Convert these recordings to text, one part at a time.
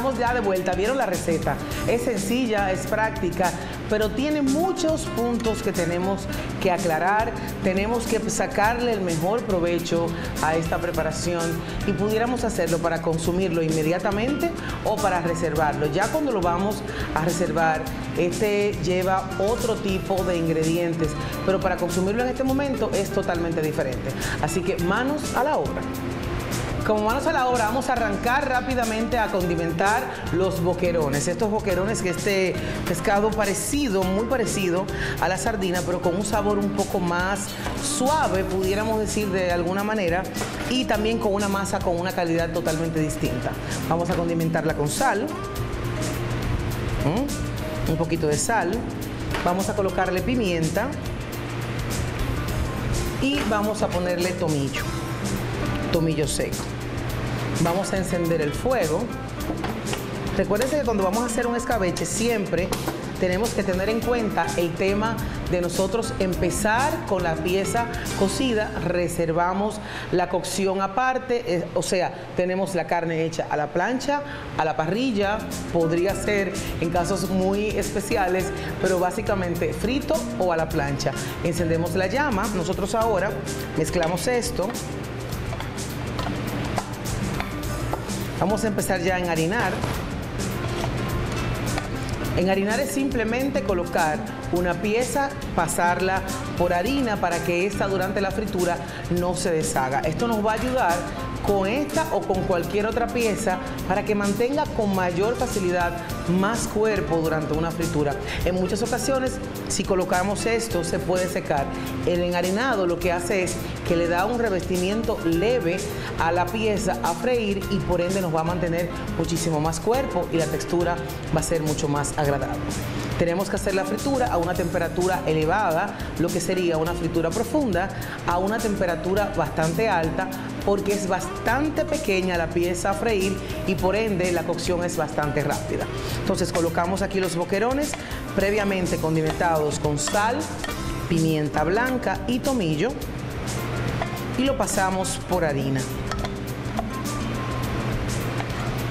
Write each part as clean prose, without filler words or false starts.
estamos ya de vuelta. Vieron la receta. Es sencilla, es práctica, pero tiene muchos puntos que tenemos que aclarar. Tenemos que sacarle el mejor provecho a esta preparación y pudiéramos hacerlo para consumirlo inmediatamente o para reservarlo. Ya cuando lo vamos a reservar, este lleva otro tipo de ingredientes, pero para consumirlo en este momento es totalmente diferente. Así que manos a la obra. Como manos a la obra, vamos a arrancar rápidamente a condimentar los boquerones. Estos boquerones, que este pescado parecido, muy parecido a la sardina, pero con un sabor un poco más suave, pudiéramos decir de alguna manera, y también con una masa con una calidad totalmente distinta. Vamos a condimentarla con sal, un poquito de sal, vamos a colocarle pimienta y vamos a ponerle tomillo seco. Vamos a encender el fuego. Recuérdense que cuando vamos a hacer un escabeche siempre tenemos que tener en cuenta el tema de nosotros empezar con la pieza cocida, reservamos la cocción aparte, o sea, tenemos la carne hecha a la plancha, a la parrilla, podría ser en casos muy especiales, pero básicamente frito o a la plancha. Encendemos la llama, nosotros ahora mezclamos esto. Vamos a empezar ya a enharinar. Enharinar es simplemente colocar una pieza, pasarla por harina para que esta durante la fritura no se deshaga. Esto nos va a ayudar con esta o con cualquier otra pieza para que mantenga con mayor facilidad más cuerpo durante una fritura. En muchas ocasiones, si colocamos esto, se puede secar. El enharinado lo que hace es que le da un revestimiento leve a la pieza a freír y por ende nos va a mantener muchísimo más cuerpo y la textura va a ser mucho más agradable. Tenemos que hacer la fritura a una temperatura elevada, lo que sería una fritura profunda, a una temperatura bastante alta, porque es bastante pequeña la pieza a freír y por ende la cocción es bastante rápida. Entonces colocamos aquí los boquerones previamente condimentados con sal, pimienta blanca y tomillo y lo pasamos por harina.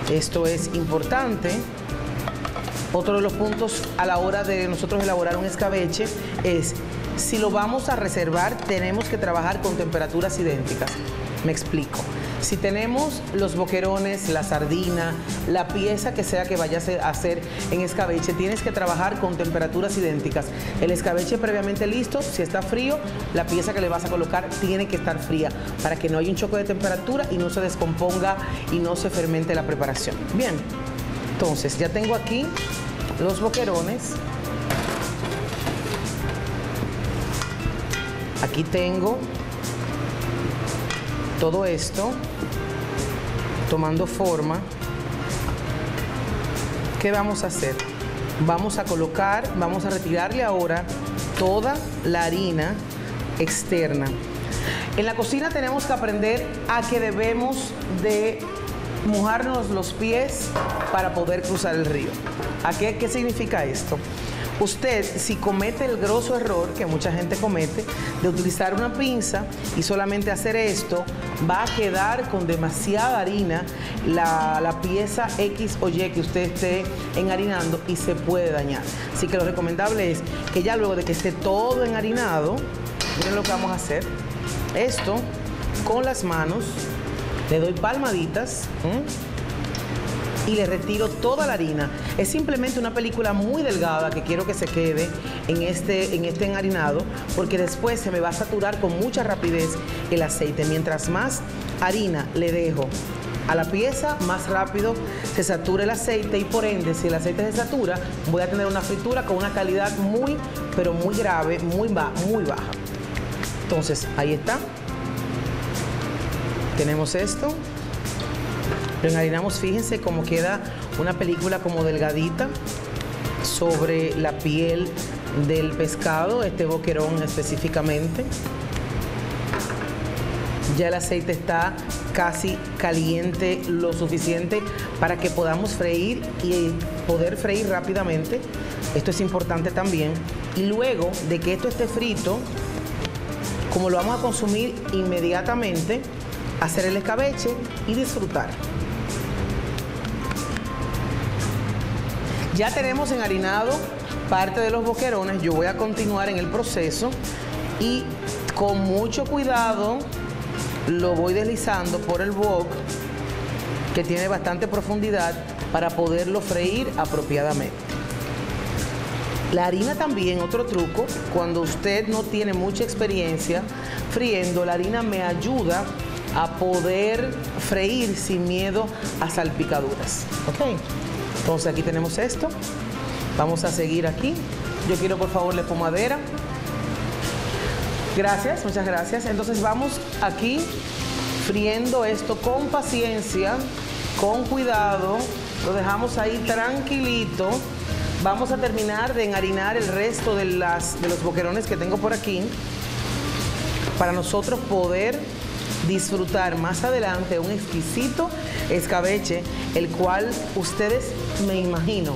Esto es importante. Otro de los puntos a la hora de nosotros elaborar un escabeche es, si lo vamos a reservar, tenemos que trabajar con temperaturas idénticas. Me explico. Si tenemos los boquerones, la sardina, la pieza que sea que vayas a hacer en escabeche, tienes que trabajar con temperaturas idénticas. El escabeche previamente listo, si está frío, la pieza que le vas a colocar tiene que estar fría para que no haya un choque de temperatura y no se descomponga y no se fermente la preparación. Bien, entonces ya tengo aquí los boquerones. Aquí tengo todo esto tomando forma. ¿Qué vamos a hacer? Vamos a colocar, vamos a retirarle ahora toda la harina externa. En la cocina tenemos que aprender a que debemos de mojarnos los pies para poder cruzar el río. ¿Qué significa esto? Usted, si comete el grosso error que mucha gente comete de utilizar una pinza y solamente hacer esto, va a quedar con demasiada harina la pieza X o Y que usted esté enharinando y se puede dañar. Así que lo recomendable es que ya luego de que esté todo enharinado, miren lo que vamos a hacer. Esto con las manos, le doy palmaditas y le retiro toda la harina. Es simplemente una película muy delgada que quiero que se quede en este enharinado, porque después se me va a saturar con mucha rapidez el aceite. Mientras más harina le dejo a la pieza, más rápido se satura el aceite y por ende, si el aceite se satura, voy a tener una fritura con una calidad muy, pero muy grave, muy baja. Entonces, ahí está. Tenemos esto. Lo enharinamos, fíjense cómo queda una película como delgadita sobre la piel del pescado, este boquerón específicamente. Ya el aceite está casi caliente lo suficiente para que podamos freír y poder freír rápidamente. Esto es importante también. Y luego de que esto esté frito, como lo vamos a consumir inmediatamente, hacer el escabeche y disfrutar. Ya tenemos enharinado parte de los boquerones. Yo voy a continuar en el proceso y con mucho cuidado lo voy deslizando por el wok, que tiene bastante profundidad, para poderlo freír apropiadamente. La harina también, otro truco, cuando usted no tiene mucha experiencia friendo, la harina me ayuda a poder freír sin miedo a salpicaduras. ¿Ok? Entonces aquí tenemos esto. Vamos a seguir aquí. Yo quiero por favor la espumadera. Gracias, muchas gracias. Entonces vamos aquí friendo esto con paciencia, con cuidado. Lo dejamos ahí tranquilito. Vamos a terminar de enharinar el resto de los boquerones que tengo por aquí para nosotros poder disfrutar más adelante un exquisito escabeche, el cual ustedes, me imagino,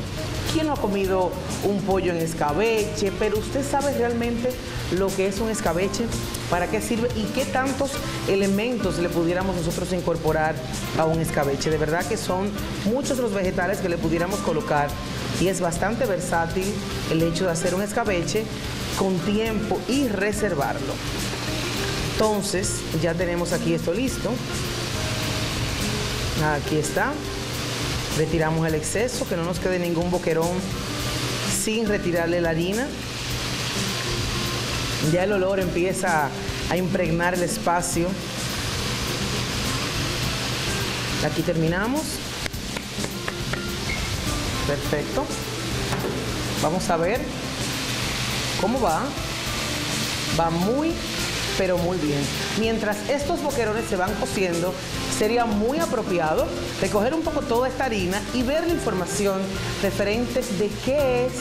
¿quién no ha comido un pollo en escabeche? Pero usted sabe realmente lo que es un escabeche, para qué sirve y qué tantos elementos le pudiéramos nosotros incorporar a un escabeche. De verdad que son muchos los vegetales que le pudiéramos colocar y es bastante versátil el hecho de hacer un escabeche con tiempo y reservarlo. Entonces, ya tenemos aquí esto listo. Aquí está. Retiramos el exceso, que no nos quede ningún boquerón sin retirarle la harina. Ya el olor empieza a impregnar el espacio. Aquí terminamos. Perfecto. Vamos a ver cómo va. Va muy, pero muy bien. Mientras estos boquerones se van cociendo, sería muy apropiado recoger un poco toda esta harina y ver la información referente de qué es,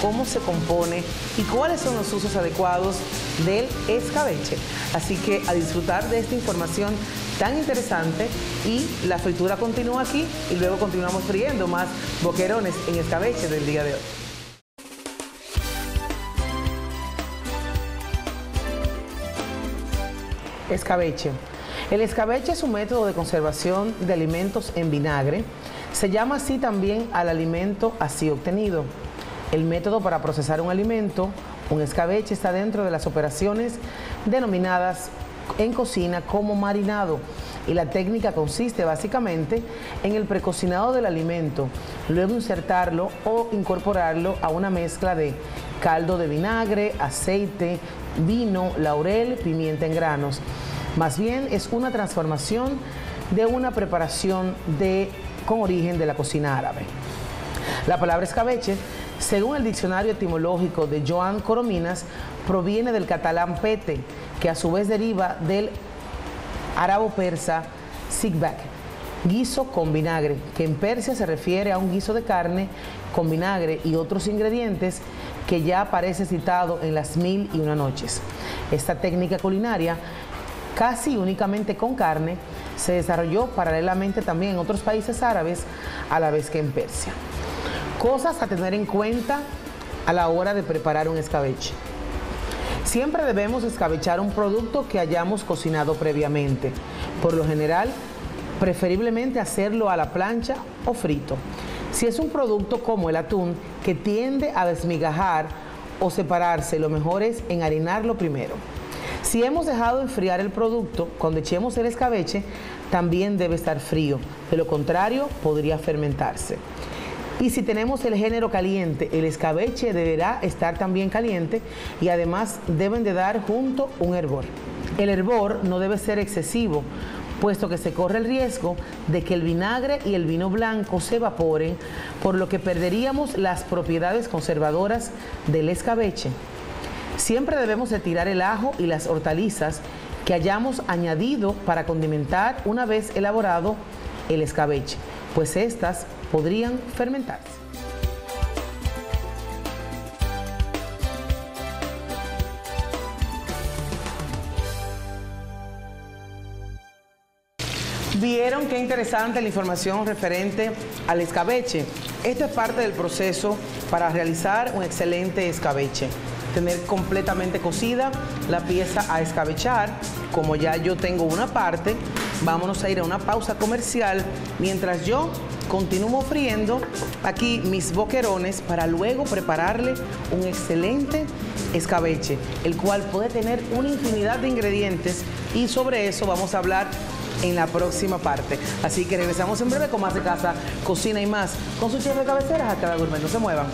cómo se compone y cuáles son los usos adecuados del escabeche. Así que a disfrutar de esta información tan interesante, y la fritura continúa aquí y luego continuamos friendo más boquerones en escabeche del día de hoy. Escabeche. El escabeche es un método de conservación de alimentos en vinagre. Se llama así también al alimento así obtenido. El método para procesar un alimento, un escabeche, está dentro de las operaciones denominadas en cocina como marinado, y la técnica consiste básicamente en el precocinado del alimento, luego insertarlo o incorporarlo a una mezcla de caldo de vinagre, aceite, vino, laurel, pimienta en granos. Más bien es una transformación de una preparación con origen de la cocina árabe. La palabra escabeche, según el diccionario etimológico de Joan Corominas, proviene del catalán pete, que a su vez deriva del árabo-persa sigbak, guiso con vinagre, que en Persia se refiere a un guiso de carne con vinagre y otros ingredientes que ya aparece citado en las 1001 noches. Esta técnica culinaria, casi únicamente con carne, se desarrolló paralelamente también en otros países árabes, a la vez que en Persia. Cosas a tener en cuenta a la hora de preparar un escabeche. Siempre debemos escabechar un producto que hayamos cocinado previamente. Por lo general, preferiblemente hacerlo a la plancha o frito. Si es un producto como el atún, que tiende a desmigajar o separarse, lo mejor es enharinarlo primero. Si hemos dejado enfriar el producto, cuando echemos el escabeche, también debe estar frío. De lo contrario, podría fermentarse. Y si tenemos el género caliente, el escabeche deberá estar también caliente, y además deben de dar junto un hervor. El hervor no debe ser excesivo, puesto que se corre el riesgo de que el vinagre y el vino blanco se evaporen, por lo que perderíamos las propiedades conservadoras del escabeche. Siempre debemos retirar el ajo y las hortalizas que hayamos añadido para condimentar una vez elaborado el escabeche, pues estas podrían fermentarse. ¿Vieron qué interesante la información referente al escabeche? Esto es parte del proceso para realizar un excelente escabeche. Tener completamente cocida la pieza a escabechar. Como ya yo tengo una parte, vámonos a ir a una pausa comercial mientras yo Continúo friendo aquí mis boquerones para luego prepararle un excelente escabeche, el cual puede tener una infinidad de ingredientes y sobre eso vamos a hablar en la próxima parte. Así que regresamos en breve con más de Casa, Cocina y Más, con sus chefs de cabeceras a cada gourmet. No se muevan.